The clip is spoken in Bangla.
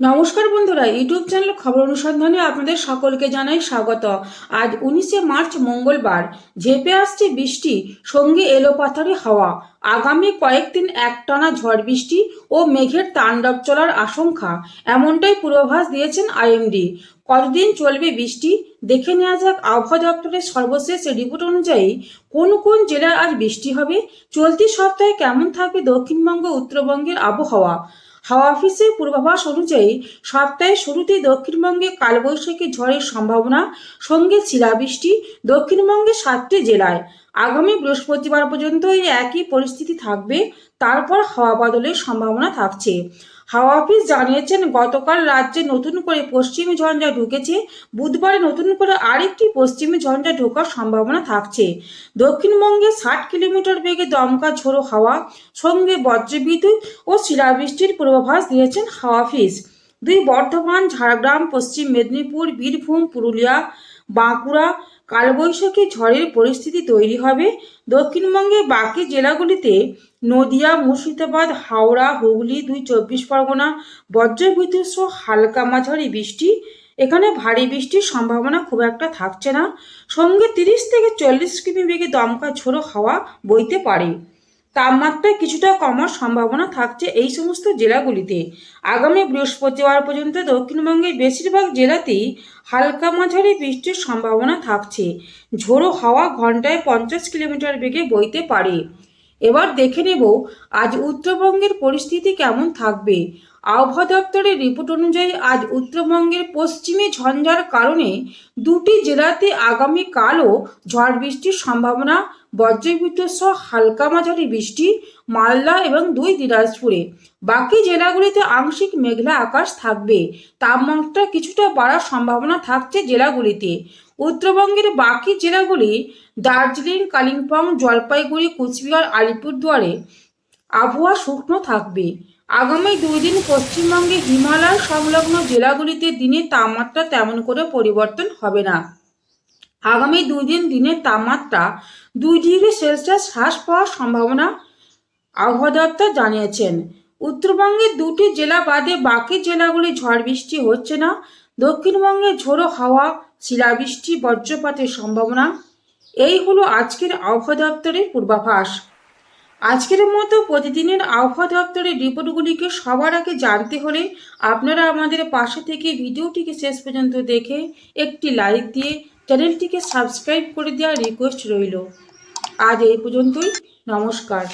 নমস্কার বন্ধুরা, ইউটিউব চ্যানেল খবর অনুসন্ধানে আপনাদের সকলকে জানাই স্বাগত। আজ 19শে মার্চ মঙ্গলবার। ঝেঁপে আসছে বৃষ্টি, সঙ্গে এলোপাথারি হাওয়া। আগামী কয়েকদিন একটানা ঝড় বৃষ্টি ও মেঘের তাণ্ডব চলার আশঙ্কা, এমনটাই পূর্বাভাস দিয়েছেন আইএমডি। কতদিন চলবে বৃষ্টি দেখে নেওয়া যাক আবহাওয়া দপ্তরের সর্বশেষ রিপোর্ট অনুযায়ী কোন কোন জেলায় আজ বৃষ্টি হবে। চলতি সপ্তাহে কেমন থাকবে দক্ষিণবঙ্গ উত্তরবঙ্গের আবহাওয়া। হাওয়া অফিসের পূর্বাভাস অনুযায়ী সপ্তাহের শুরুতেই দক্ষিণবঙ্গে কালবৈশাখী ঝড়ের সম্ভাবনা, সঙ্গে শিলাবৃষ্টি দক্ষিণবঙ্গের 7টি জেলায়। আগামী বৃহস্পতিবার পর্যন্ত এই একই পরিস্থিতি থাকবে, তারপর হাওয়া বদলের সম্ভাবনা থাকছে। হাওয়া অফিস জানিয়েছেন, গতকাল রাজ্যে নতুন করে পশ্চিমী ঝঞ্ঝা ঢুকেছে। বুধবারে নতুন করে আরেকটি পশ্চিমী ঝঞ্ঝা ঢোকার সম্ভাবনা থাকছে। দক্ষিণবঙ্গে 60 কিলোমিটার বেগে দমকা ঝোড়ো হাওয়া, সঙ্গে বজ্রবিদ্যুৎ ও শিলাবৃষ্টির পূর্বাভাস দিয়েছেন হাওয়া অফিস। বর্ধমান, ঝাড়গ্রাম, পশ্চিম মেদিনীপুর, বীরভূম, পুরুলিয়া, বাঁকুড়া কালবৈশাখী ঝড়ের পরিস্থিতি তৈরি হবে। দক্ষিণবঙ্গের বাকি জেলাগুলিতে নদিয়া, মুর্শিদাবাদ, হাওড়া, হুগলি, 24 পরগনা বজ্রবিদ্যুৎ সহ হালকা মাঝারি বৃষ্টি। এখানে ভারী বৃষ্টির সম্ভাবনা খুব একটা থাকছে না। সঙ্গে 30 থেকে 40 কিমি বেগে দমকা ঝোড়ো হাওয়া বইতে পারে। তাপমাত্রায় কিছুটা কমার সম্ভাবনা থাকছে এই সমস্ত জেলাগুলিতে। আগামী বৃহস্পতিবার পর্যন্ত দক্ষিণবঙ্গের বেশিরভাগ জেলাতেই হালকা মাঝারি বৃষ্টির সম্ভাবনা থাকছে। ঝোড়ো হাওয়া ঘন্টায় 50 কিলোমিটার বেগে বইতে পারে। এবার দেখে নেব আজ উত্তরবঙ্গের পরিস্থিতি কেমন থাকবে। আবহাওয়া দপ্তরের রিপোর্ট অনুযায়ী আজ উত্তরবঙ্গের পশ্চিমী ঝঞ্ঝার কারণে দুটি জেলাতে আগামীকালও ঝড় বৃষ্টির সম্ভাবনা, বজ্রবিদ্যুৎ সহ হালকা মাঝারি বৃষ্টি মালদা এবং 2 দিনাজপুরে। বাকি জেলাগুলিতে আংশিক মেঘলা আকাশ থাকবে। তাপমাত্রা কিছুটা বাড়ার সম্ভাবনা থাকছে জেলাগুলিতে। উত্তরবঙ্গের বাকি জেলাগুলি দার্জিলিং, কালিম্পং, জলপাইগুড়ি, কুচবিহার, আলিপুরদুয়ারে আবহাওয়া শুকনো থাকবে। আগামী 2 দিন পশ্চিমবঙ্গে হিমালয় সংলগ্ন জেলাগুলিতে দিনের তাপমাত্রা তেমন করে পরিবর্তন হবে না। আগামী 2 দিন দিনের তাপমাত্রা 2 ডিগ্রি সেলসিয়াস হ্রাস পাওয়ার সম্ভাবনা আবহাওয়া দপ্তর জানিয়েছেন। উত্তরবঙ্গের 2টি জেলা বাদে বাকি জেলাগুলি ঝড় বৃষ্টি হচ্ছে না। দক্ষিণবঙ্গে ঝোড়ো হাওয়া, শিলাবৃষ্টি, বজ্রপাতের সম্ভাবনা। এই হলো আজকের আবহাওয়া দপ্তরের পূর্বাভাস। আজকের মতো প্রতিদিনের আবহাওয়া দপ্তরের রিপোর্টগুলিকে সবার আগে জানতে হলে আপনারা আমাদের পাশে থেকে ভিডিওটিকে শেষ পর্যন্ত দেখে একটি লাইক দিয়ে চ্যানেলটিকে সাবস্ক্রাইব করে দেওয়ার রিকোয়েস্ট রইল। আজ এই পর্যন্তই। নমস্কার।